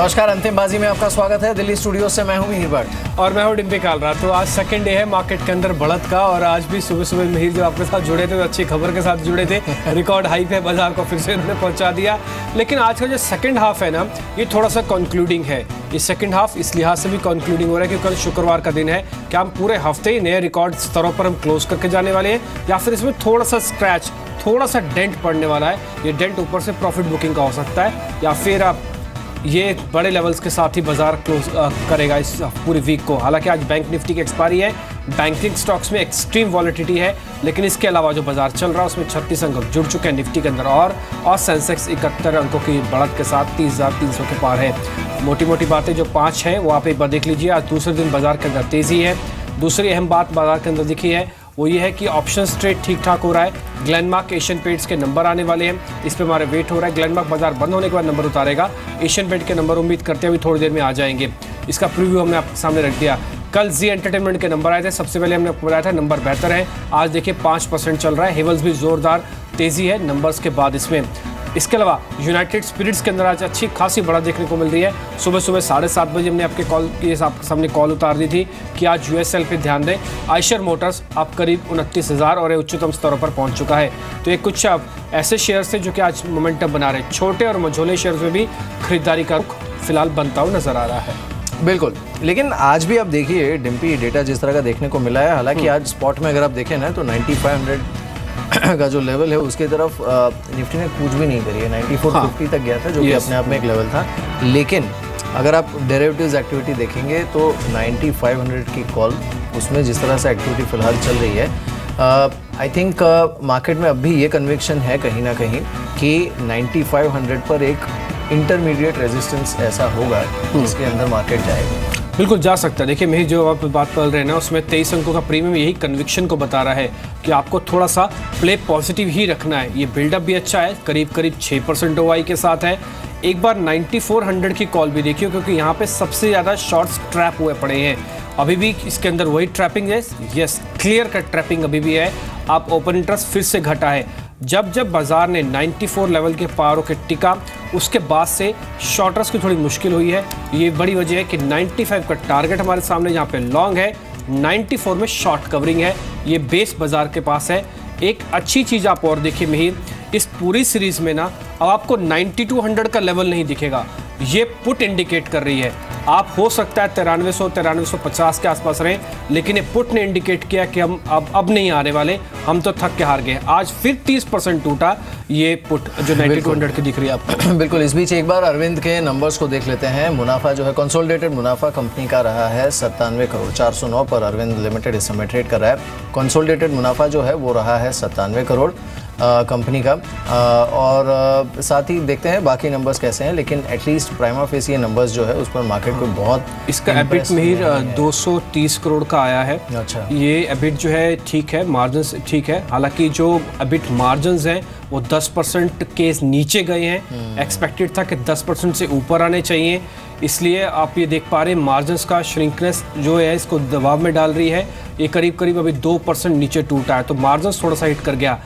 नमस्कार, अंतिम बाजी में आपका स्वागत है। दिल्ली स्टूडियो से मैं हूं मिहिर भट्ट और मैं हूं डिम्पी कालरा। तो आज सेकंड डे है मार्केट के अंदर बढ़त का, और आज भी सुबह सुबह मिहिर जो आपके साथ जुड़े थे, अच्छी खबर के साथ जुड़े थे। रिकॉर्ड हाई पे बाजार को फिर से उन्होंने पहुंचा दिया। लेकिन आज का जो सेकंड हाफ है ना, ये थोड़ा सा कंक्लूडिंग है। ये सेकंड हाफ इस लिहाज से भी कंक्लूडिंग हो रहा है क्योंकि कल शुक्रवार का दिन है। क्या हम पूरे हफ्ते नए रिकॉर्ड स्तरों पर हम क्लोज करके जाने वाले हैं, या फिर इसमें थोड़ा सा स्क्रैच, थोड़ा सा डेंट पड़ने वाला है। ये डेंट ऊपर से प्रॉफिट बुकिंग का हो सकता है, या फिर आप ये बड़े लेवल्स के साथ ही बाजार क्लोज करेगा इस पूरी वीक को। हालांकि आज बैंक निफ्टी की एक्सपायरी है, बैंकिंग स्टॉक्स में एक्सट्रीम वॉलेटिलिटी है, लेकिन इसके अलावा जो बाजार चल रहा है उसमें 36 अंक जुड़ चुके हैं निफ्टी के अंदर, और सेंसेक्स 71 अंकों की बढ़त के साथ 30,300 के पार है। मोटी मोटी बातें जो 5 है वो आप एक बार देख लीजिए। आज दूसरे दिन बाजार के अंदर तेज़ी है। दूसरी अहम बात बाजार के अंदर दिखी है वो ये है कि ऑप्शंस ट्रेड ठीक ठाक हो रहा है। ग्लेनमार्क एशियन पेंट्स के नंबर आने वाले हैं, इस पे हमारे वेट हो रहा है। ग्लेनमार्क बाजार बंद होने के बाद नंबर उतारेगा। एशियन पेंट के नंबर उम्मीद करते हैं अभी थोड़ी देर में आ जाएंगे। इसका प्रीव्यू हमने आपके सामने रख दिया। कल जी एंटरटेनमेंट के नंबर आए थे, सबसे पहले हमने आपको बताया था नंबर बेहतर है। आज देखिए 5% चल रहा है। हेवल्स भी जोरदार तेज़ी है नंबर्स के बाद इसमें। इसके अलावा यूनाइटेड स्पिरिट्स के अंदर आज अच्छी खासी बढ़त देखने को मिल रही है। सुबह सुबह 7:30 बजे हमने आपके आपके सामने कॉल उतार दी थी कि आज यूएसएल पे ध्यान दें। आयशर मोटर्स आप करीब 29,000 और उच्चतम स्तरों पर पहुंच चुका है। तो ये कुछ ऐसे शेयर्स थे जो कि आज मोमेंटम बना रहे। छोटे और मझोले शेयर्स में भी खरीदारी का रुख फिलहाल बनता हुआ नजर आ रहा है। बिल्कुल, लेकिन आज भी आप देखिए डिम्पी, डेटा जिस तरह का देखने को मिला है, हालांकि आज स्पॉट में अगर आप देखें ना तो 9500 का जो लेवल है उसकी तरफ निफ्टी ने कूच भी नहीं करी है। 9450 तक गया था, जो कि अपने आप में एक लेवल था। लेकिन अगर आप डेरिवेटिव्स एक्टिविटी देखेंगे तो 9500 की कॉल, उसमें जिस तरह से एक्टिविटी फिलहाल चल रही है, आई थिंक मार्केट में अब भी ये कन्विक्शन है कहीं ना कहीं कि 9500 पर एक इंटरमीडिएट रेजिस्टेंस ऐसा होगा जिसके अंदर मार्केट जाएगा। बिल्कुल जा सकता है। देखिए मेरी जो आप बात कर रहे हैं ना, उसमें 23 अंकों का प्रीमियम यही कन्विक्शन को बता रहा है कि आपको थोड़ा सा प्ले पॉजिटिव ही रखना है। ये बिल्डअप भी अच्छा है, करीब 6% ओआई के साथ है। एक बार 9400 की कॉल भी देखिए, क्योंकि यहाँ पे सबसे ज़्यादा शॉर्ट्स ट्रैप हुए पड़े हैं। अभी भी इसके अंदर वही ट्रैपिंग है, यस क्लियर कट ट्रैपिंग अभी भी है। आप ओपन इंटरेस्ट फिर से घटा है। जब बाजार ने 94 लेवल के पार होकर टिका, उसके बाद से शॉर्टर्स की थोड़ी मुश्किल हुई है। ये बड़ी वजह है कि 95 का टारगेट हमारे सामने जहाँ पे लॉन्ग है, 94 में शॉर्ट कवरिंग है। ये बेस बाजार के पास है। एक अच्छी चीज़ आप और देखिए मिहिर, इस पूरी सीरीज में ना अब आपको 9200 का लेवल नहीं दिखेगा। ये पुट इंडिकेट कर रही है। आप हो सकता है 9350 के आसपास रहें, लेकिन ये पुट ने इंडिकेट किया कि हम अब नहीं आने वाले, हम तो थक के हार गए। आज फिर 30% टूटा ये पुट जो 9200 की दिख रही है आपको। बिल्कुल। इस बीच एक बार अरविंद के नंबर्स को देख लेते हैं। मुनाफा जो है, कंसोलिडेटेड मुनाफा कंपनी का रहा है 97 करोड़ 409 पर अरविंद लिमिटेड इस समय ट्रेड कर रहा है। कंसोलिडेटेड मुनाफा जो है वो रहा है 97 करोड़ कंपनी का। और साथ ही देखते हैं बाकी नंबर्स कैसे हैं, लेकिन एटलीस्ट प्राइमा फेस ये नंबर्स जो है उस पर मार्केट को बहुत इसका एबिट मिहिर 230 करोड़ का आया है। अच्छा, ये एबिट जो है ठीक है, मार्जिन्स ठीक है। हालांकि जो एबिट मार्जिन्स हैं वो 10% के नीचे गए हैं। एक्सपेक्टेड था कि 10% से ऊपर आने चाहिए, इसलिए आप ये देख पा रहे हैं मार्जिन्स का श्रिंकनेस जो है इसको दबाव में डाल रही है। ये करीब अभी 2% नीचे टूटा है, तो मार्जिन्स थोड़ा सा हिट कर गया।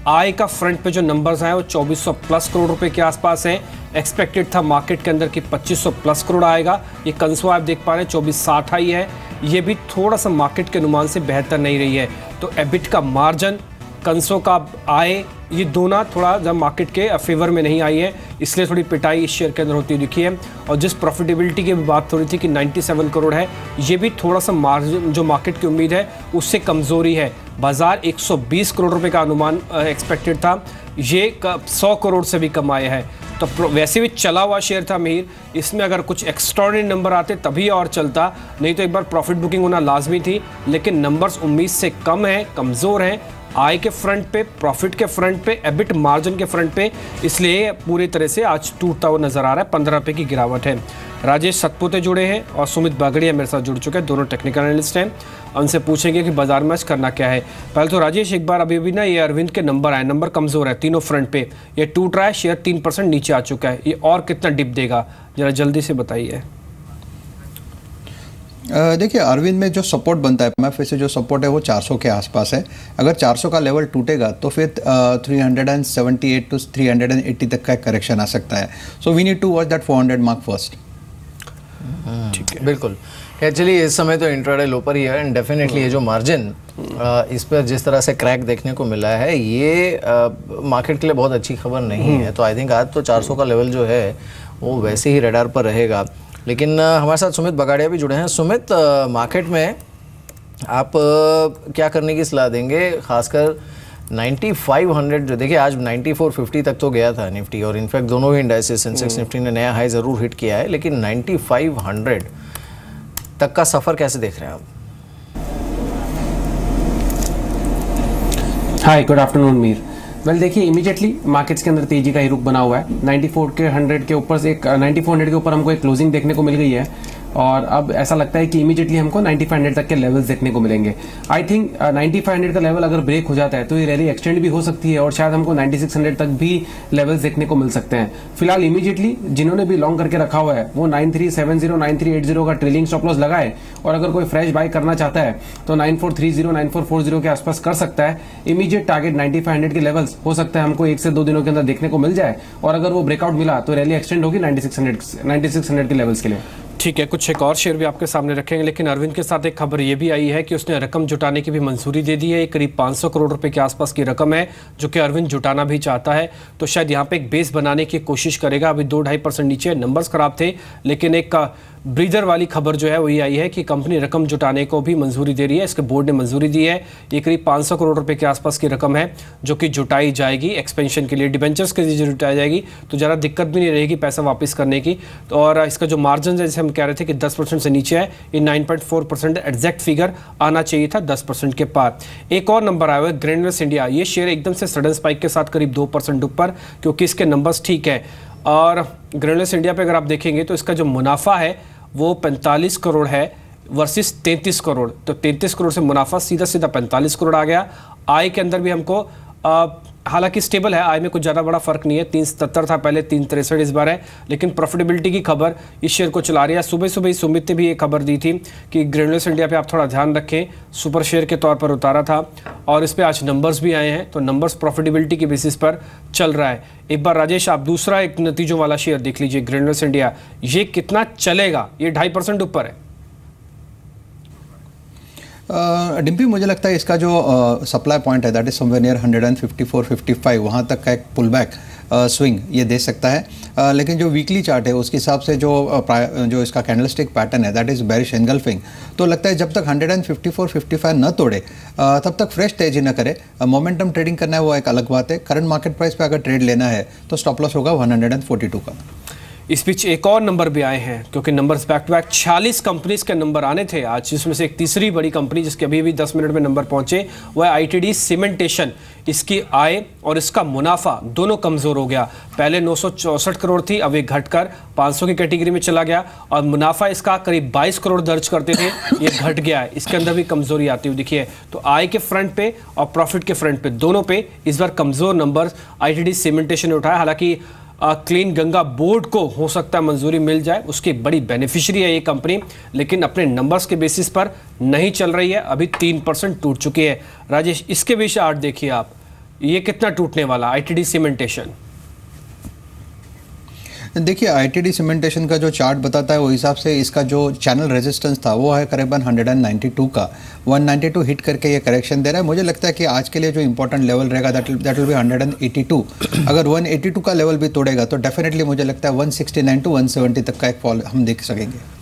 आय का फ्रंट पे जो नंबर्स आए वो 2400 प्लस करोड़ रुपए के आसपास हैं। एक्सपेक्टेड था मार्केट के अंदर कि 2500 प्लस करोड़ आएगा। ये कंसो आप देख पा रहे हैं 2460 आई है। ये भी थोड़ा सा मार्केट के अनुमान से बेहतर नहीं रही है। तो एबिट का मार्जिन, कंसो का आय, ये दोनों थोड़ा जब मार्केट के फेवर में नहीं आई है, इसलिए थोड़ी पिटाई इस शेयर के अंदर होती दिखी है। और जिस प्रॉफिटेबिलिटी की बात हो रही थी कि 97 करोड़ है, ये भी थोड़ा सा मार्जिन जो मार्केट की उम्मीद है उससे कमज़ोरी है। बाजार 120 करोड़ रुपए का अनुमान एक्सपेक्टेड था, ये 100 करोड़ से भी कम आया है। तो वैसे भी चला हुआ शेयर था मिहिर, इसमें अगर कुछ एक्स्ट्राऑर्डिनरी नंबर आते तभी और चलता, नहीं तो एक बार प्रॉफिट बुकिंग होना लाजमी थी। लेकिन नंबर्स उम्मीद से कम हैं, कमज़ोर हैं, आय के फ्रंट पे, प्रॉफिट के फ्रंट पे, एबिट मार्जिन के फ्रंट पे, इसलिए पूरी तरह से आज टूटता हुआ नजर आ रहा है। 15 रुपये की गिरावट है। राजेश सतपुते जुड़े हैं और सुमित बागड़िया मेरे साथ जुड़ चुके हैं, दोनों टेक्निकल एनालिस्ट हैं। उनसे पूछेंगे कि बाजार में आज करना क्या है। पहले तो राजेश एक बार अभी ना ये अरविंद के नंबर आए, नंबर कमज़ोर है तीनों फ्रंट पे, ये टूट रहा है, शेयर 3% नीचे आ चुका है, ये और कितना डिप देगा जरा जल्दी से बताइए। देखिए अरविंद में जो सपोर्ट बनता है, मैं फिर से जो सपोर्ट है वो 400 के आसपास है। अगर 400 का लेवल टूटेगा तो फिर 378 टू 380 तक का करेक्शन आ सकता है। So we need to watch that 400 mark first. ठीक है, बिल्कुल। एक्चुअली इस समय तो इंट्राडे लो पर ही है एंड डेफिनेटली ये जो मार्जिन इस पर जिस तरह से क्रैक देखने को मिला है ये मार्केट के लिए बहुत अच्छी खबर नहीं है। तो आई थिंक आज तो 400 का लेवल जो है वो वैसे ही रडार पर रहेगा। लेकिन हमारे साथ सुमित बगाड़िया भी जुड़े हैं। सुमित, मार्केट में आप क्या करने की सलाह देंगे, खासकर 9500 जो देखिए आज 9450 तक तो गया था निफ्टी, और इनफैक्ट दोनों ही इंडाइसेस सेंसेक्स निफ्टी ने नया हाई ज़रूर हिट किया है, लेकिन 9500 तक का सफ़र कैसे देख रहे हैं आप? हाय, गुड आफ्टरनून मीर। वेल देखिए, इमीडिएटली मार्केट्स के अंदर तेजी का ही रुख बना हुआ है। 9400 के ऊपर से एक 9400 के ऊपर हमको एक क्लोजिंग देखने को मिल गई है, और अब ऐसा लगता है कि इमीडिएटली हमको 9500 तक के लेवल्स देखने को मिलेंगे। आई थिंक 9500 का लेवल अगर ब्रेक हो जाता है तो ये रैली एक्सटेंड भी हो सकती है, और शायद हमको 9600 तक भी लेवल्स देखने को मिल सकते हैं। फिलहाल इमीडिएटली जिन्होंने भी लॉन्ग करके रखा हुआ है वो 9370 9380 का ट्रेलिंग स्टॉप लॉस लगाए, और अगर कोई फ्रेश बाय करना चाहता है तो 9430 9440 के आसपास कर सकता है। इमीडिएट टारगेट 9500 के लेवल्स हो सकता है हमको 1 से 2 दिनों के अंदर देखने को मिल जाए, और अगर वो ब्रेकआउट मिला तो रैली एक्सटेंड होगी 9600 के लेवल्स के लिए। ठीक है, कुछ एक और शेयर भी आपके सामने रखेंगे, लेकिन अरविंद के साथ एक खबर ये भी आई है कि उसने रकम जुटाने की भी मंजूरी दे दी है। ये करीब 500 करोड़ रुपए के आसपास की रकम है जो कि अरविंद जुटाना भी चाहता है, तो शायद यहाँ पे एक बेस बनाने की कोशिश करेगा। अभी 2-2.5% नीचे नंबर्स खराब थे, लेकिन एक ब्रीदर वाली खबर जो है वही आई है कि कंपनी रकम जुटाने को भी मंजूरी दे रही है, इसके बोर्ड ने मंजूरी दी है। ये करीब 500 करोड़ रुपए के आसपास की रकम है जो कि जुटाई जाएगी एक्सपेंशन के लिए, डिबेंचर्स के लिए जुटाई जाएगी, तो ज़रा दिक्कत भी नहीं रहेगी पैसा वापस करने की। तो और इसका जो मार्जिन जैसे हम कह रहे थे कि 10% से नीचे है, ये 9.4% एग्जैक्ट फिगर आना चाहिए था 10% के पार। एक और नंबर आया हुआ है ग्रेन्यूल्स इंडिया, ये शेयर एकदम से सडन स्पाइक के साथ करीब 2% ऊपर, क्योंकि इसके नंबर्स ठीक है। और ग्रेन्यूल्स इंडिया पे अगर आप देखेंगे तो इसका जो मुनाफा है वो 45 करोड़ है वर्सेस 33 करोड़, तो 33 करोड़ से मुनाफा सीधा सीधा 45 करोड़ आ गया। आय के अंदर भी हमको हालांकि स्टेबल है, आय में कुछ ज़्यादा बड़ा फर्क नहीं है, 377 था पहले, 363 इस बार है, लेकिन प्रॉफिटेबिलिटी की खबर इस शेयर को चला रही है। सुबह सुबह ही सुमित ने भी एक खबर दी थी कि ग्रेन्यूल्स इंडिया पे आप थोड़ा ध्यान रखें, सुपर शेयर के तौर पर उतारा था, और इस पे आज नंबर्स भी आए हैं, तो नंबर्स प्रॉफिटेबिलिटी की बेसिस पर चल रहा है। एक बार राजेश आप दूसरा एक नतीजों वाला शेयर देख लीजिए, ग्रेन्यूल्स इंडिया, ये कितना चलेगा? ये 2.5% ऊपर है। डिम्पी, मुझे लगता है इसका जो सप्लाई पॉइंट है दैट इज समवेयर नियर 154-55 वहाँ तक का एक पुल बैक स्विंग ये दे सकता है। लेकिन जो वीकली चार्ट है उसके हिसाब से जो इसका कैंडलस्टिक पैटर्न है दैट इज बेरिश एनगल्फिंग, तो लगता है जब तक 154-55 न तोड़े तब तक फ्रेश तेजी न करे। मोमेंटम ट्रेडिंग करना है वो एक अलग बात है। करंट मार्केट प्राइस पे अगर ट्रेड लेना है तो स्टॉप लॉस होगा 142 का। इस बीच एक और नंबर भी आए हैं, क्योंकि numbers back to back 46 companies के नंबर आने थे आज, जिसमें से एक तीसरी बड़ी कंपनी जिसके अभी भी 10 मिनट में नंबर पहुंचे वह आईटीडी सीमेंटेशन। इसकी आय और इसका मुनाफा दोनों कमजोर हो गया। पहले 964 करोड़ थी, अब ये घटकर 500 की कैटेगरी में चला गया, और मुनाफा इसका करीब 22 करोड़ दर्ज करते थे, ये घट गया है। इसके अंदर भी कमजोरी आती हुई दिखी है। तो आय के फ्रंट पे और प्रॉफिट के फ्रंट पे दोनों पे इस बार कमजोर नंबर आईटीडी सीमेंटेशन ने उठाया। हालांकि क्लीन गंगा बोर्ड को हो सकता है मंजूरी मिल जाए, उसकी बड़ी बेनिफिशियरी है ये कंपनी, लेकिन अपने नंबर्स के बेसिस पर नहीं चल रही है, अभी 3% टूट चुकी है। राजेश, इसके भी चार्ट देखिए आप, ये कितना टूटने वाला आईटीडी सीमेंटेशन? देखिए, आईटीडी सीमेंटेशन का जो चार्ट बताता है वो हिसाब से इसका जो चैनल रेजिस्टेंस था वो है करीबन 192 का। 192 हिट करके ये करेक्शन दे रहा है। मुझे लगता है कि आज के लिए जो इंपॉर्टेंट लेवल रहेगा दैट विल बी 182। अगर 182 का लेवल भी तोड़ेगा तो डेफिनेटली मुझे लगता है 169 to 170 तक का एक फॉल हम देख सकेंगे।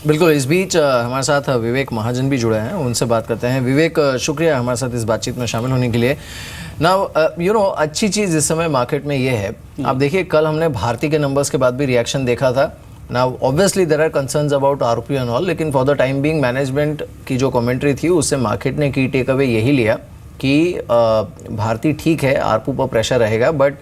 बिल्कुल। इस बीच हमारे साथ विवेक महाजन भी जुड़े हैं, उनसे बात करते हैं। विवेक, शुक्रिया हमारे साथ इस बातचीत में शामिल होने के लिए। ना अच्छी चीज़ इस समय मार्केट में ये है, आप देखिए कल हमने भारती के नंबर्स के बाद भी रिएक्शन देखा था। Now obviously there are concerns about RP and all, लेकिन for the time being management की जो कमेंट्री थी उससे मार्केट ने की टेक अवे यही लिया कि भारती ठीक है, आरपू पर प्रेशर रहेगा, but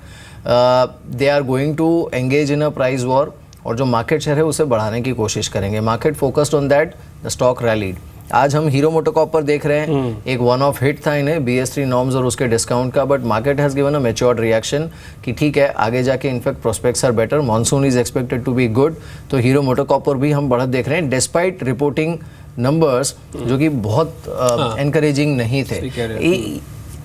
they are going to engage in a price war, और जो मार्केट शेयर है उसे बढ़ाने की कोशिश करेंगे। Market focused on that, the stock rallied. आज हम हीरो मोटोकॉर्प पर देख रहे हैं, एक वन ऑफ हिट था इन्हें BS3 नॉर्म्स और उसके डिस्काउंट का, but market has given a matured reaction कि ठीक है आगे जाके in fact prospects are better, monsoon is expected to be good. तो हीरो मोटोकॉर्प पर भी हम बढ़त देख रहे हैं डिस्पाइट रिपोर्टिंग नंबर्स जो कि बहुत एनकरेजिंग नहीं थे।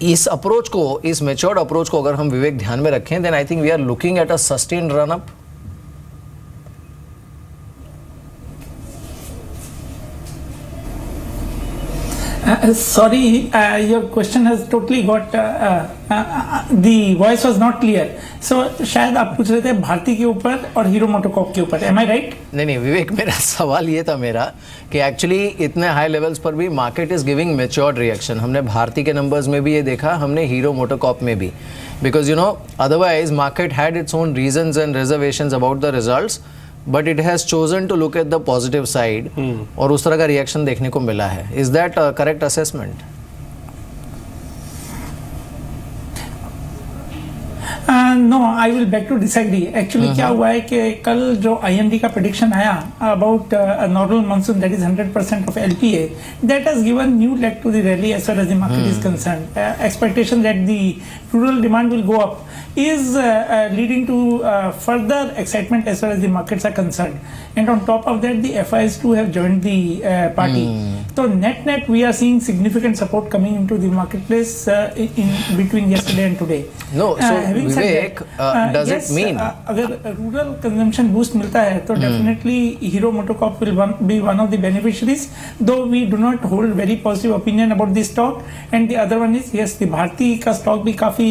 इस अप्रोच को, इस मैच्योर्ड अप्रोच को अगर हम विवेक ध्यान में रखें, then I think we are looking at a sustained run up. Sorry, your question has totally got the voice was not clear. So शायद आप पूछ रहे थे भारती के ऊपर और हीरो मोटोकॉर्प के ऊपर. Am I right? नहीं विवेक, मेरा सवाल ये था कि एक्चुअली इतने हाई लेवल्स पर भी market is giving matured reaction. हमने भारती के नंबर्स में भी ये देखा, हमने हीरो मोटोकॉर्प में भी, because otherwise market had its own reasons and reservations about the results, but it has chosen to look at the positive side और उस तरह का रिएक्शन देखने को मिला है. Is that correct assessment? No, I will back to disagree. Actually क्या हुआ है कि कल जो IMD का प्रेडिक्शन आया about normal monsoon that is 100% of LPA, that has given new leg to the rally as far as the market is concerned. Expectation that the rural demand will go up is leading to further excitement as far as the markets are concerned, and on top of that the FIs too have joined the party. So net we are seeing significant support coming into the marketplace in between yesterday and today. No, so Vivek, does yes, it mean अगर rural consumption boost मिलता है तो definitely Hero MotoCorp will be one of the beneficiaries, though we do not hold very positive opinion about the stock. And the other one is yes, the Bharti का stock भी काफी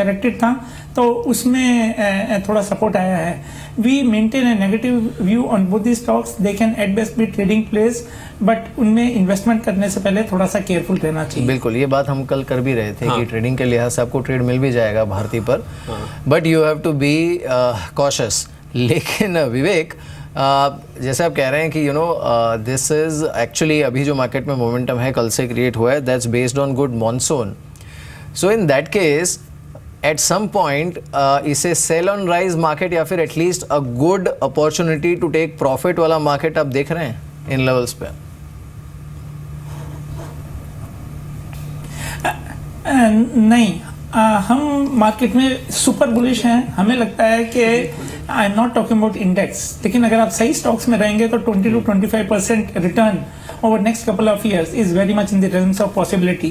corrected था तो उसमें थोड़ा सपोर्ट आया है. We maintain a negative view on both the stocks. They can at best be trading place, but उनमें इन्वेस्टमेंट करने से पहले थोड़ा सा केयरफुल रहना चाहिए. बिल्कुल, ये बात हम कल कर भी रहे थे कि ट्रेडिंग के लिहाज से आपको ट्रेड मिल भी जाएगा भारती पर, but you have to be cautious. लेकिन विवेक, जैसे आप कह रहे हैं कि दिस इज एक्चुअली अभी जो मार्केट में मोमेंटम है कल से क्रिएट हुआ है, that's based on good monsoon. So in that case at some point इसे सेल ऑन राइज मार्केट या फिर at least a good opportunity to take profit वाला मार्केट आप देख रहे हैं इन लेवल्स पे? नहीं, हम मार्केट में सुपर बुलिश हैं. हमें लगता है कि I am not talking about index, लेकिन अगर आप सही स्टॉक्स में रहेंगे तो 20 to 25% return over next couple of years is very much in the realms of possibility.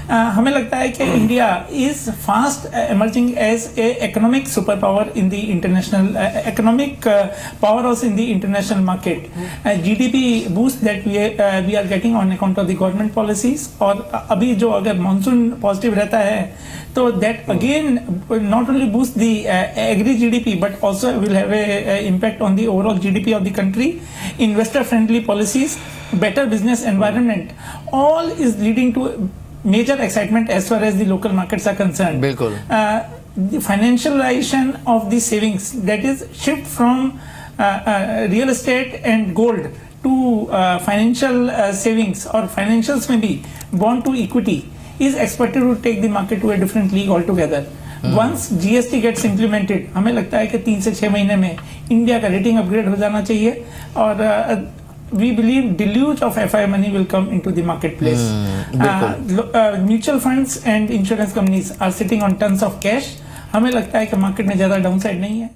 हमें लगता है कि India is fast emerging as a economic superpower in the international economic powerhouse in the international market. GDP boost that we are getting on account of the government policies, और अभी जो अगर monsoon positive रहता है तो that again not only boost the agri GDP but also will have a impact on the overall GDP of the country. Investor friendly policies, better business environment, all is leading to major excitement as far as the local markets are concerned. बिल्कुल. The financialization of the savings, that is shift from real estate and gold to financial savings, or financials में भी bond to equity, is expected to take the market to a different league altogether. Once GST gets implemented, हमें लगता है कि 3 से 6 महीने में India का रेटिंग अपग्रेड हो जाना चाहिए, और we believe deluge of FI money will come into the marketplace. Mutual funds and insurance companies are sitting on tons of cash. हमें लगता है कि मार्केट में ज़्यादा डाउनसाइड नहीं है.